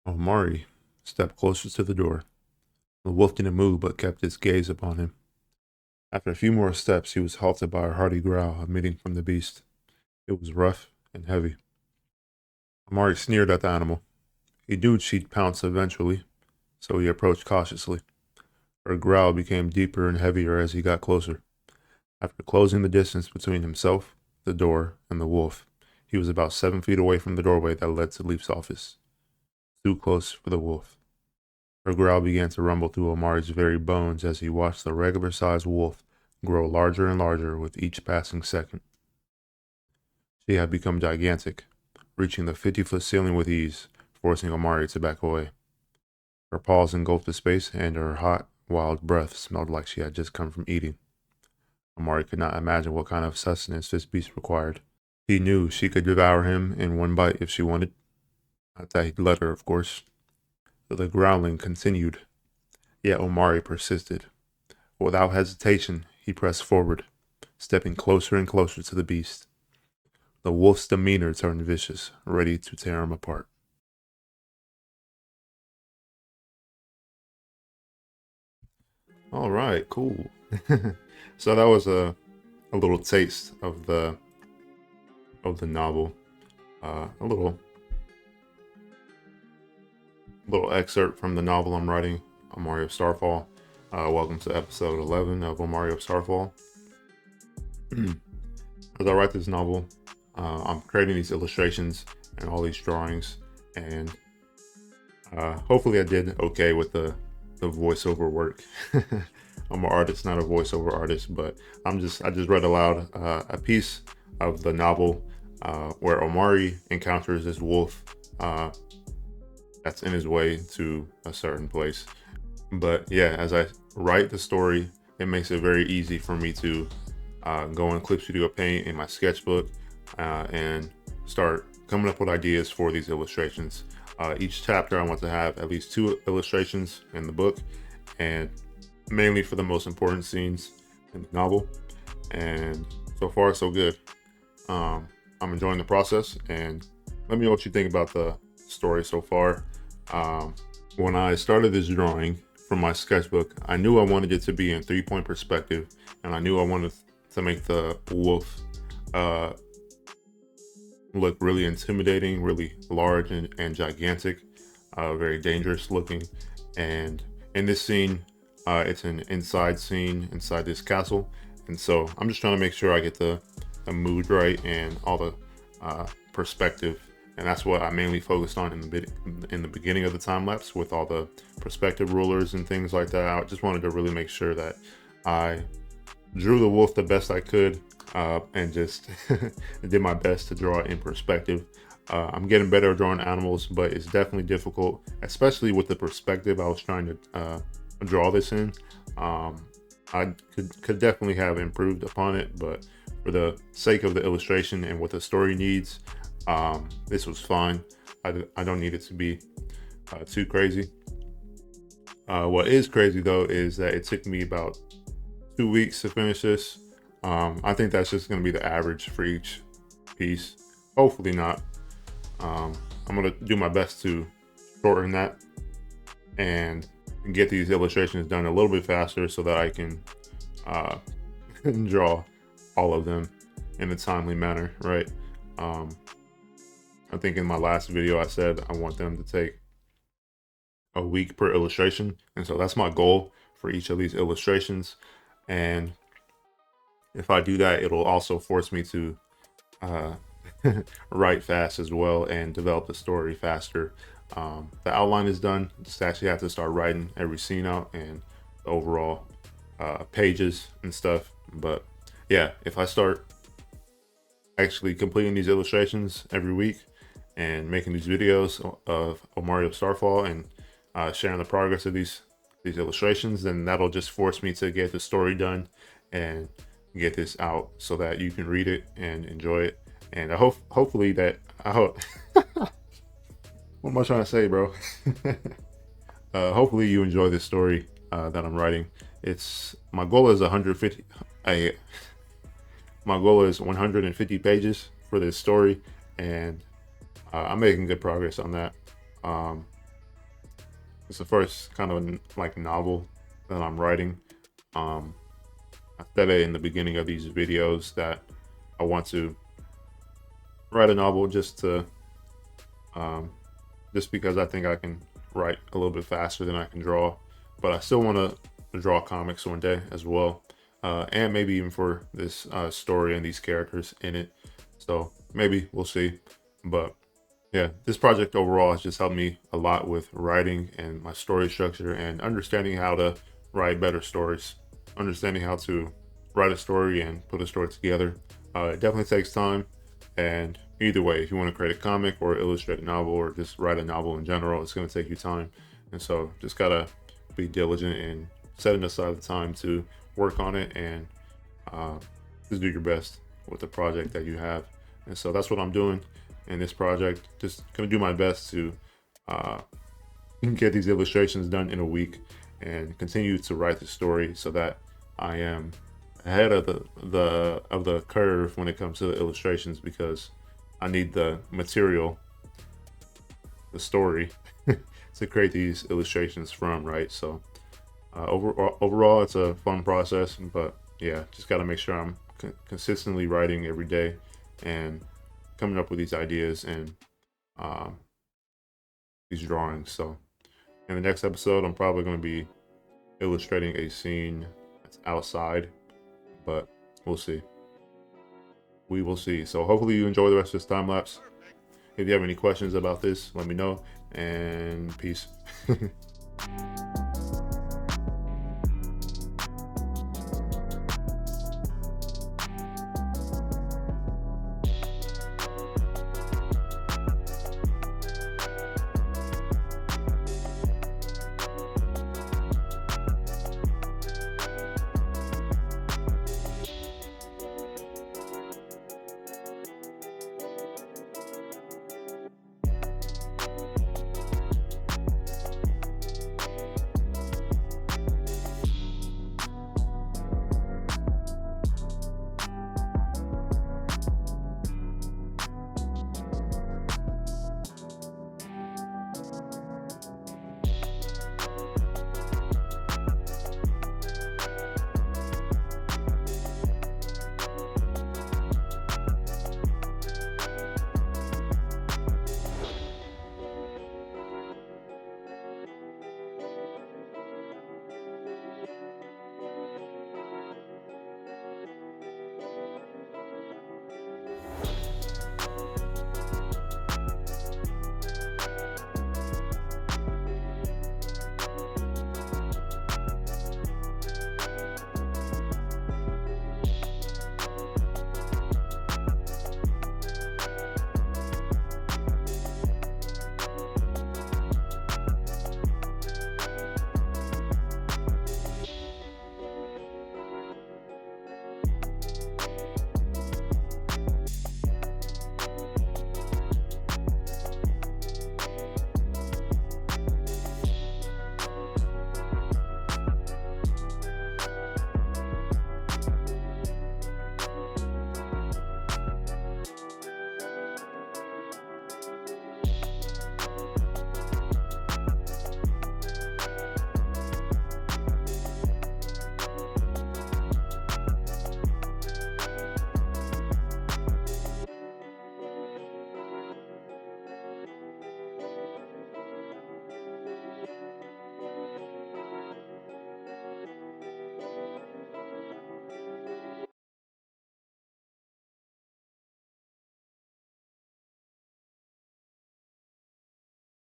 Omari stepped closer to the door. The wolf didn't move but kept its gaze upon him. After a few more steps, he was halted by a hearty growl emitting from the beast. It was rough and heavy. Omari sneered at the animal. He knew she'd pounce eventually, so he approached cautiously. Her growl became deeper and heavier as he got closer. After closing the distance between himself, the door, and the wolf, he was about 7 feet away from the doorway that led to Leaf's office. Too close for the wolf. Her growl began to rumble through Omari's very bones as he watched the regular-sized wolf grow larger and larger with each passing second. She had become gigantic, reaching the 50-foot ceiling with ease, forcing Omari to back away. Her paws engulfed the space, and her hot, wild breath smelled like she had just come from eating. Omari could not imagine what kind of sustenance this beast required. He knew she could devour him in one bite if she wanted. Not that he'd let her, of course. The growling continued, yet Omari persisted. Without hesitation, he pressed forward, stepping closer and closer to the beast. The wolf's demeanor turned vicious, ready to tear him apart. All right, cool. So that was a little taste of the novel. A little excerpt from the novel I'm writing, Omari of Starfall. Welcome to episode 11 of Omari of Starfall. As I write this novel, I'm creating these illustrations and all these drawings, and hopefully I did okay with the voiceover work. I'm an artist, not a voiceover artist, but I just read aloud a piece of the novel where Omari encounters this wolf that's in his way to a certain place. But yeah, as I write the story, it makes it very easy for me to go in Clip Studio Paint in my sketchbook and start coming up with ideas for these illustrations. Each chapter I want to have at least 2 illustrations in the book, and mainly for the most important scenes in the novel. And so far so good. I'm enjoying the process, and let me know what you think about the story so far. When I started this drawing from my sketchbook, I knew I wanted it to be in 3-point perspective, and I knew I wanted to make the wolf look really intimidating, really large and gigantic, very dangerous looking. And in this scene, it's an inside scene inside this castle, and so I'm just trying to make sure I get the mood right and all the perspective, and that's what I mainly focused on in the beginning of the time lapse with all the perspective rulers and things like that. I just wanted to really make sure that I drew the wolf the best I could, and just did my best to draw it in perspective. I'm getting better at drawing animals, but it's definitely difficult, especially with the perspective I was trying to draw this in. I could definitely have improved upon it, but for the sake of the illustration and what the story needs, this was fine. I don't need it to be too crazy. What is crazy though is that it took me about 2 weeks to finish this. I think that's just going to be the average for each piece. Hopefully not. I'm going to do my best to shorten that and get these illustrations done a little bit faster so that I can draw all of them in a timely manner, right? I think in my last video I said I want them to take a week per illustration, and so that's my goal for each of these illustrations. And if I do that, it'll also force me to write fast as well and develop the story faster. The outline is done, just actually have to start writing every scene out and the overall pages and stuff. But yeah, if I start actually completing these illustrations every week and making these videos of Omari of Starfall and sharing the progress of these illustrations, then that'll just force me to get the story done and get this out so that you can read it and enjoy it. And I hopefully that I hope what am I trying to say, bro? Hopefully you enjoy this story that I'm writing. It's my goal is 150. My goal is 150 pages for this story, and I'm making good progress on that. It's the first kind of like novel that I'm writing. Um, I said it in the beginning of these videos that I want to write a novel um, just because I think I can write a little bit faster than I can draw. But I still want to draw comics one day as well, and maybe even for this story and these characters in it. So maybe we'll see. But yeah, this project overall has just helped me a lot with writing and my story structure and understanding how to write better stories, understanding how to write a story and put a story together. It definitely takes time. And either way, if you want to create a comic or illustrate a novel or just write a novel in general, it's going to take you time. And so just got to be diligent in setting aside the time to work on it and uh, just do your best with the project that you have. And so that's what I'm doing in this project. Just gonna do my best to uh, get these illustrations done in a week and continue to write the story so that I am ahead of the curve when it comes to the illustrations, because I need the material, the story, to create these illustrations from, right? So overall, it's a fun process, but yeah, just got to make sure I'm consistently writing every day and coming up with these ideas and um, these drawings. So in the next episode, I'm probably going to be illustrating a scene that's outside, but we'll see. We will see. So hopefully you enjoy the rest of this time lapse. If you have any questions about this, let me know, and peace.